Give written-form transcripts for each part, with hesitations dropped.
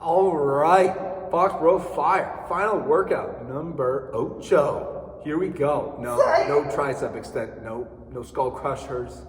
All right, Foxborough Fire, final workout, number 8. Here we go. No tricep extent, no skull crushers,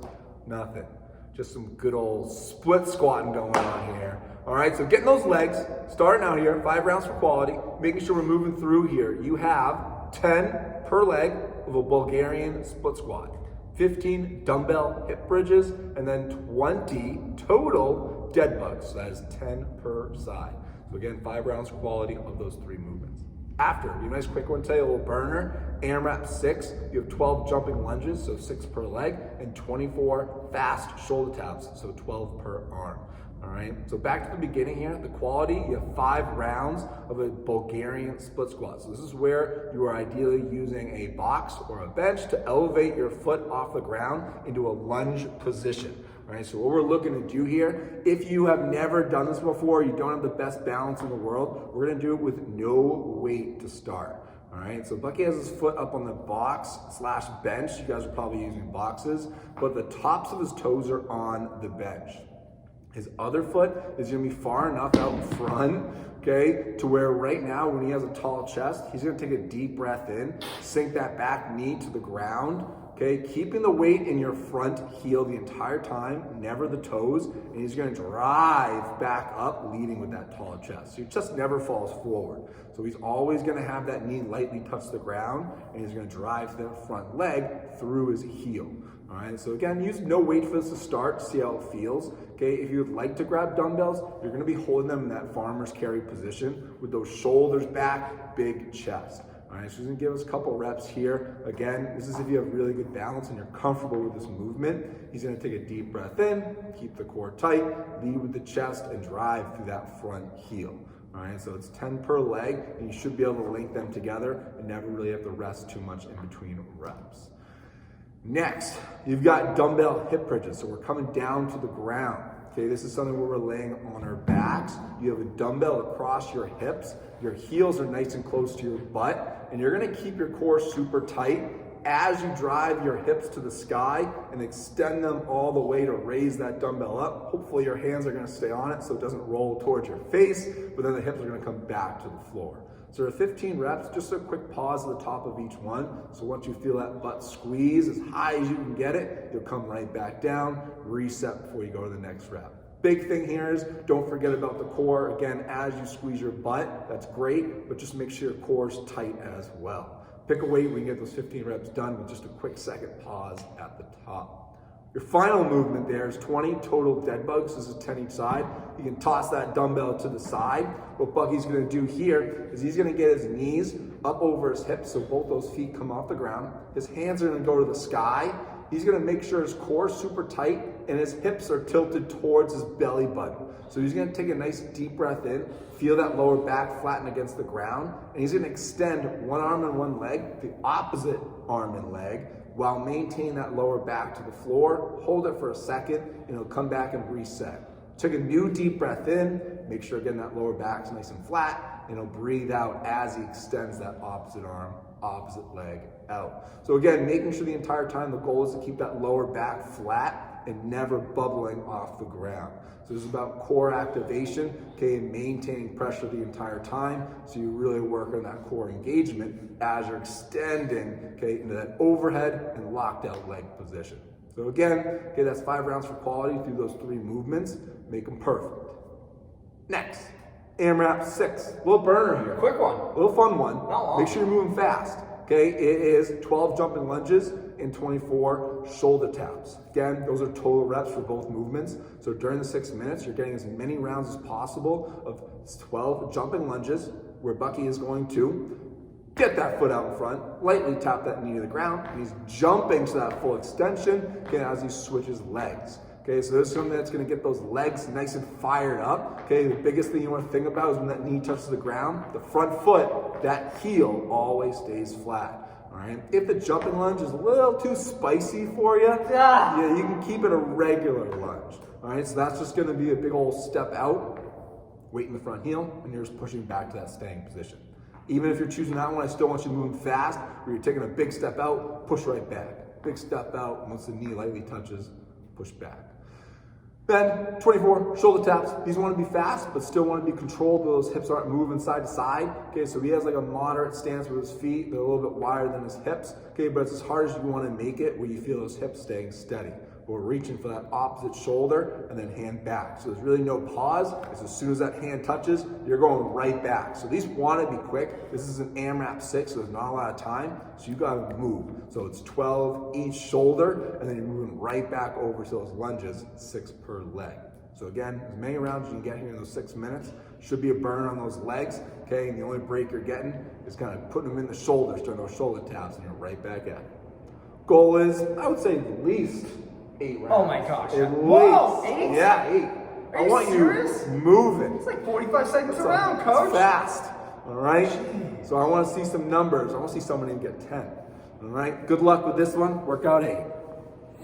nothing. Just some good old split squatting going on here. All right, so getting those legs, starting out here, 5 rounds for quality, making sure we're moving through here. You have 10 per leg of a Bulgarian split squat, 15 dumbbell hip bridges, and then 20 total dead bugs. So that is 10 per side. So again, 5 rounds for quality of those 3 movements. After, a nice quick one today, a little burner, AMRAP 6. You have 12 jumping lunges, so 6 per leg, and 24 fast shoulder taps, so 12 per arm. All right, so back to the beginning here, the quality, you have 5 rounds of a Bulgarian split squat. So this is where you are ideally using a box or a bench to elevate your foot off the ground into a lunge position. All right, so what we're looking to do here, if you have never done this before, you don't have the best balance in the world, we're gonna do it with no weight to start. All right, so Bucky has his foot up on the box / bench. You guys are probably using boxes, but the tops of his toes are on the bench. His other foot is gonna be far enough out in front, okay, to where right now when he has a tall chest, he's gonna take a deep breath in, sink that back knee to the ground, okay, keeping the weight in your front heel the entire time, never the toes, and he's gonna drive back up, leading with that tall chest. So your chest never falls forward. So he's always gonna have that knee lightly touch the ground, and he's gonna drive that front leg through his heel. All right, so again, use no weight for this to start, see how it feels. Okay, if you would like to grab dumbbells, you're gonna be holding them in that farmer's carry position with those shoulders back, big chest. All right, so he's gonna give us a couple reps here. Again, this is if you have really good balance and you're comfortable with this movement. He's gonna take a deep breath in, keep the core tight, lead with the chest, and drive through that front heel. All right, so it's 10 per leg, and you should be able to link them together and never really have to rest too much in between reps. Next, you've got dumbbell hip bridges. So we're coming down to the ground. Okay, this is something where we're laying on our backs. You have a dumbbell across your hips. Your heels are nice and close to your butt, and you're gonna keep your core super tight as you drive your hips to the sky and extend them all the way to raise that dumbbell up. Hopefully your hands are gonna stay on it so it doesn't roll towards your face, but then the hips are gonna come back to the floor. So there are 15 reps, just a quick pause at the top of each one. So once you feel that butt squeeze as high as you can get it, you'll come right back down, reset before you go to the next rep. Big thing here is don't forget about the core. Again, as you squeeze your butt, that's great, but just make sure your core's tight as well. Pick a weight, we can get those 15 reps done with just a quick second pause at the top. Your final movement there is 20 total dead bugs. This is 10 each side. You can toss that dumbbell to the side. What Bucky's gonna do here is he's gonna get his knees up over his hips so both those feet come off the ground. His hands are gonna go to the sky. He's gonna make sure his core is super tight and his hips are tilted towards his belly button. So he's gonna take a nice deep breath in, feel that lower back flatten against the ground, and he's gonna extend one arm and one leg, the opposite arm and leg, while maintaining that lower back to the floor. Hold it for a second, and it'll come back and reset. Take a new deep breath in, make sure again that lower back's nice and flat, and he'll breathe out as he extends that opposite arm, opposite leg out. So again, making sure the entire time the goal is to keep that lower back flat and never bubbling off the ground. So this is about core activation, okay, and maintaining pressure the entire time. So you really work on that core engagement as you're extending, okay, into that overhead and locked out leg position. So again, okay, that's 5 rounds for quality through those 3 movements. Make them perfect. Next, AMRAP 6. Little burner here. Quick one. Little fun one. Not long. Make sure you're moving fast. Okay, it is 12 jumping lunges and 24 shoulder taps. Again, those are total reps for both movements. So during the 6 minutes, you're getting as many rounds as possible of 12 jumping lunges, where Bucky is going to get that foot out in front, lightly tap that knee to the ground, and he's jumping to that full extension, okay, as he switches legs. Okay, so this is something that's gonna get those legs nice and fired up. Okay, the biggest thing you wanna think about is when that knee touches the ground, the front foot, that heel always stays flat. All right, if the jumping lunge is a little too spicy for you, yeah, you can keep it a regular lunge. All right, so that's just gonna be a big old step out, weight in the front heel, and you're just pushing back to that staying position. Even if you're choosing that one, I still want you moving fast, where you're taking a big step out, push right back. Big step out, once the knee lightly touches, push back. Then 24, shoulder taps. These want to be fast, but still want to be controlled where those hips aren't moving side to side. Okay, so he has like a moderate stance with his feet. They're a little bit wider than his hips. Okay, but it's as hard as you want to make it where you feel those hips staying steady. We're reaching for that opposite shoulder and then hand back. So there's really no pause. It's as soon as that hand touches, you're going right back. So these want to be quick. This is an AMRAP 6, so there's not a lot of time. So you got to move. So it's 12 each shoulder, and then you're moving right back over to those lunges, 6 per leg. So again, as many rounds as you can get here in those 6 minutes. Should be a burn on those legs, okay? And the only break you're getting is kind of putting them in the shoulders during those shoulder taps, and you're right back at it. Goal is, I would say at least 8 rounds. Oh my gosh. At Whoa, least. 8? Yeah, 8. Are I want serious? you moving. It's like 45 seconds It's around, coach. fast, all right? So I want to see some numbers. I want to see somebody get 10, all right? Good luck with this one. Workout 8.